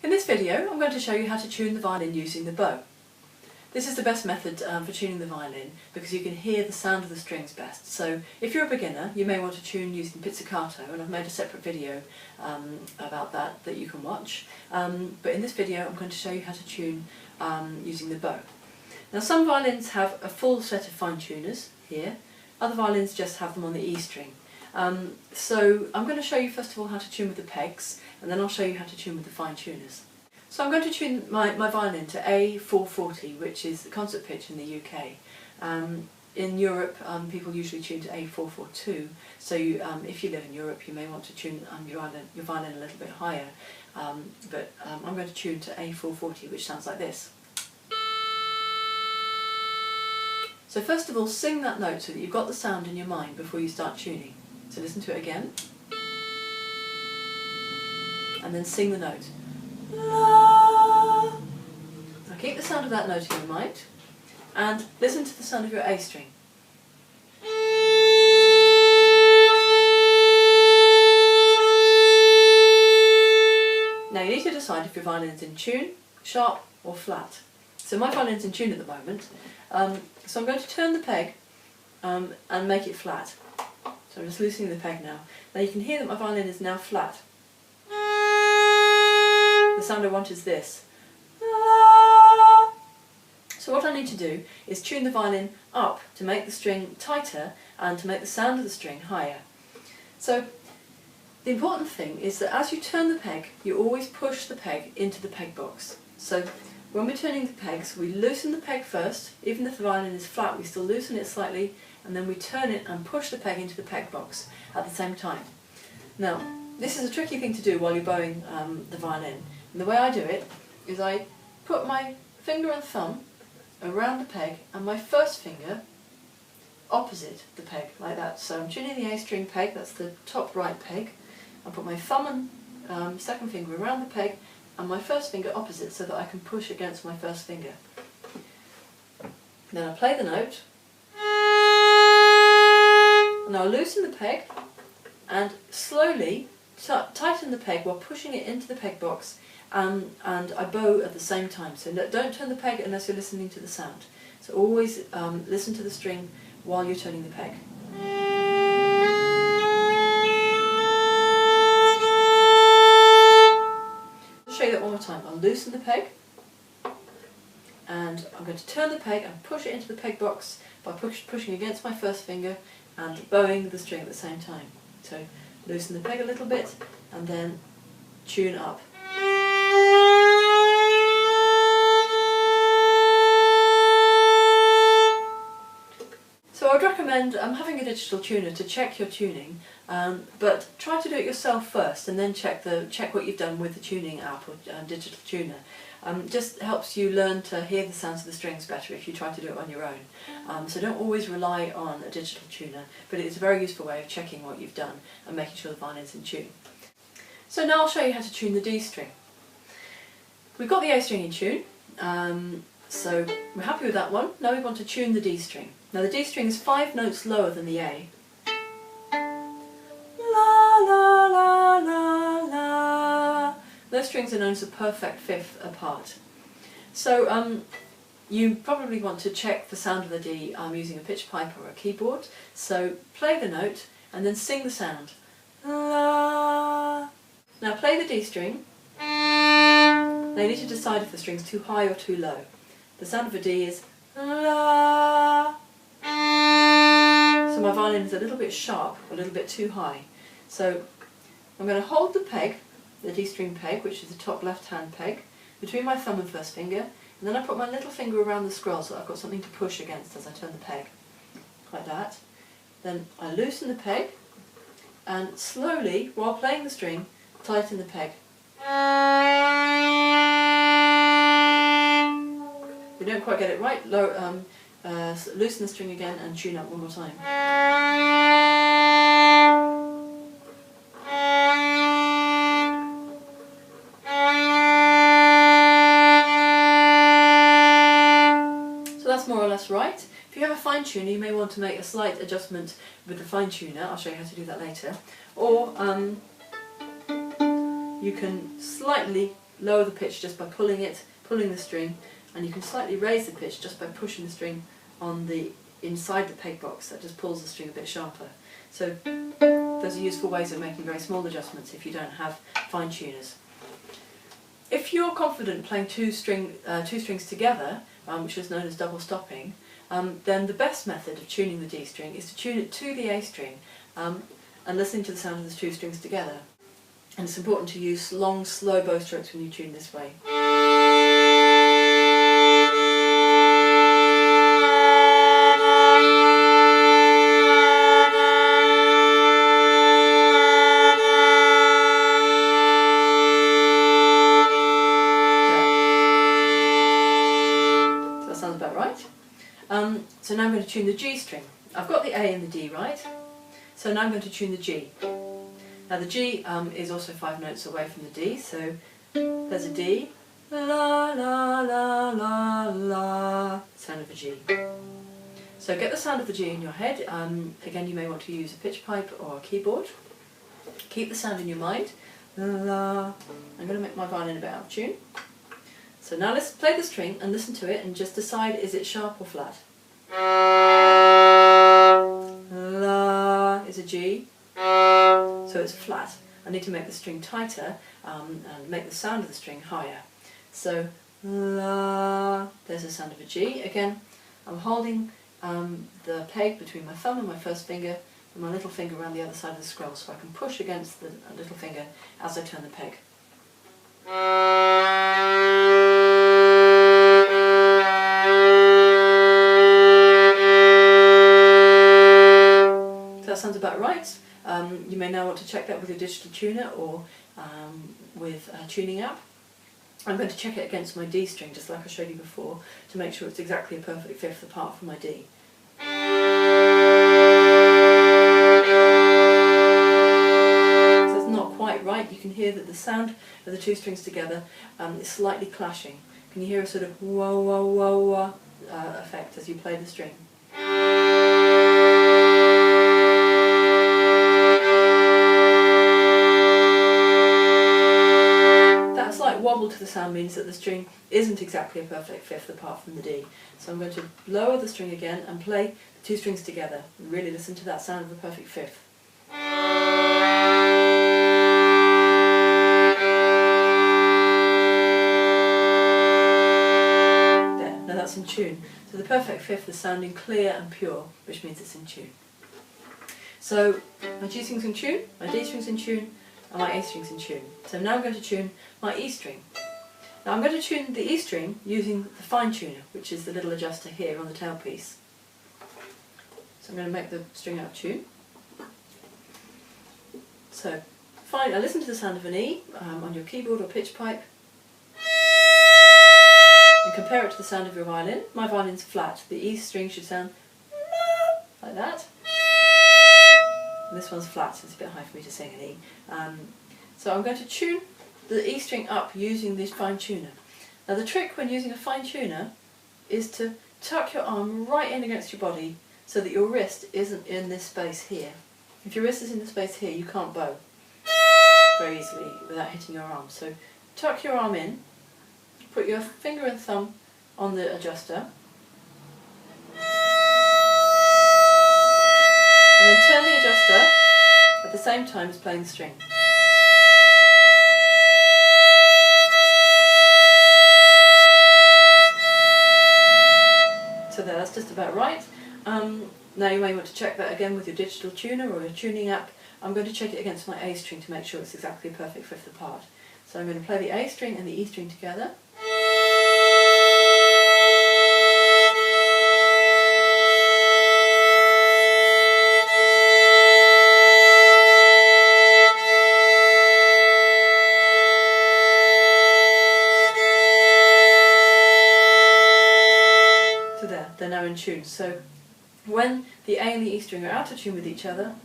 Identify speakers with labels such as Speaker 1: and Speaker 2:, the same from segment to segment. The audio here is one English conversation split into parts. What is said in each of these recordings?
Speaker 1: In this video I'm going to show you how to tune the violin using the bow. This is the best method for tuning the violin because you can hear the sound of the strings best. So if you're a beginner you may want to tune using pizzicato, and I've made a separate video about that you can watch. But in this video I'm going to show you how to tune using the bow. Now some violins have a full set of fine tuners here, other violins just have them on the E string. So I'm going to show you first of all how to tune with the pegs, and then I'll show you how to tune with the fine tuners. So I'm going to tune my violin to A440, which is the concert pitch in the UK. In Europe people usually tune to A442, so if you live in Europe you may want to tune your violin a little bit higher, but I'm going to tune to A440, which sounds like this. So first of all, sing that note so that you've got the sound in your mind before you start tuning. So listen to it again, and then sing the note. La. Now keep the sound of that note in your mind, and listen to the sound of your A string. Now you need to decide if your violin is in tune, sharp or flat. So my violin is in tune at the moment, so I'm going to turn the peg and make it flat. So I'm just loosening the peg now. Now you can hear that my violin is now flat. The sound I want is this. So what I need to do is tune the violin up to make the string tighter and to make the sound of the string higher. So the important thing is that as you turn the peg, you always push the peg into the peg box. So when we're turning the pegs, we loosen the peg first. Even if the violin is flat, we still loosen it slightly, and then we turn it and push the peg into the peg box at the same time. Now, this is a tricky thing to do while you're bowing the violin. And the way I do it is I put my finger and thumb around the peg and my first finger opposite the peg, like that. So I'm tuning the A string peg, that's the top right peg. I put my thumb and second finger around the peg and my first finger opposite so that I can push against my first finger. Then I play the note. Now I loosen the peg and slowly tighten the peg while pushing it into the peg box, and I bow at the same time. So don't turn the peg unless you're listening to the sound. So always listen to the string while you're turning the peg. I'll show you that one more time. I'll loosen the peg and I'm going to turn the peg and push it into the peg box by pushing against my first finger and bowing the string at the same time. So loosen the peg a little bit and then tune up. So I would recommend having a digital tuner to check your tuning, but try to do it yourself first and then check what you've done with the tuning app or digital tuner. Just helps you learn to hear the sounds of the strings better if you try to do it on your own. So don't always rely on a digital tuner, but it's a very useful way of checking what you've done and making sure the violin's in tune. So now I'll show you how to tune the D string. We've got the A string in tune, so we're happy with that one. Now we want to tune the D string. Now the D string is 5 notes lower than the A. La la la la la. Those strings are known as a perfect fifth apart. So you probably want to check the sound of the D using a pitch pipe or a keyboard. So play the note and then sing the sound. La. Now play the D string. Now you need to decide if the string's too high or too low. The sound of a D is la. So my violin is a little bit sharp, a little bit too high. So I'm going to hold the peg, the D string peg, which is the top left hand peg, between my thumb and first finger, and then I put my little finger around the scroll so I've got something to push against as I turn the peg, like that. Then I loosen the peg and slowly, while playing the string, tighten the peg. If you don't quite get it right, loosen the string again and tune up one more time. So that's more or less right. If you have a fine tuner, you may want to make a slight adjustment with the fine tuner. I'll show you how to do that later. Or you can slightly lower the pitch just by pulling the string, and you can slightly raise the pitch just by pushing the string on the inside the peg box. That just pulls the string a bit sharper. So those are useful ways of making very small adjustments if you don't have fine tuners. If you're confident playing two strings together, which is known as double stopping, then the best method of tuning the D string is to tune it to the A string and listening to the sound of the two strings together. And it's important to use long, slow bow strokes when you tune this way. Sounds about right. So now I'm going to tune the G string. I've got the A and the D right, so now I'm going to tune the G. Now the G is also 5 notes away from the D, so there's a D, la la la la la, sound of a G. So get the sound of the G in your head. Again, you may want to use a pitch pipe or a keyboard. Keep the sound in your mind. La. I'm going to make my violin a bit out of tune. So now let's play the string and listen to it and just decide, is it sharp or flat? La is a G, so it's flat. I need to make the string tighter and make the sound of the string higher. So la, there's the sound of a G. Again, I'm holding the peg between my thumb and my first finger and my little finger around the other side of the scroll, so I can push against the little finger as I turn the peg. That sounds about right. You may now want to check that with your digital tuner or with a tuning app. I'm going to check it against my D string, just like I showed you before, to make sure it's exactly a perfect fifth apart from my D. So it's not quite right. You can hear that the sound of the two strings together is slightly clashing. Can you hear a sort of wah wah wah wah effect as you play the string? Wobble to the sound means that the string isn't exactly a perfect fifth apart from the D. So I'm going to lower the string again and play the two strings together and really listen to that sound of a perfect fifth. There, now that's in tune. So the perfect fifth is sounding clear and pure, which means it's in tune. So my G string's in tune, my D string's in tune, and my A string's in tune. So now I'm going to tune my E string. Now I'm going to tune the E string using the fine tuner, which is the little adjuster here on the tailpiece. So I'm going to make the string out of tune. So fine, now listen to the sound of an E on your keyboard or pitch pipe and compare it to the sound of your violin. My violin's flat. The E string should sound like that. And this one's flat, so it's a bit high for me to sing an E. So I'm going to tune the E string up using this fine tuner. Now the trick when using a fine tuner is to tuck your arm right in against your body so that your wrist isn't in this space here. If your wrist is in the space here, you can't bow very easily without hitting your arm. So tuck your arm in, put your finger and thumb on the adjuster, and then turn the adjuster at the same time as playing the string. So there, that's just about right. Now you may want to check that again with your digital tuner or your tuning app. I'm going to check it against my A string to make sure it's exactly a perfect fifth apart. So I'm going to play the A string and the E string together. They're now in tune. So when the A and the E string are out of tune with each other,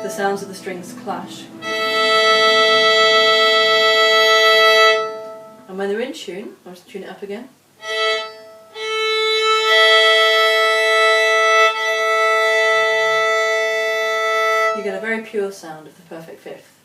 Speaker 1: the sounds of the strings clash. And when they're in tune, I'll just tune it up again. You get a very pure sound of the perfect fifth.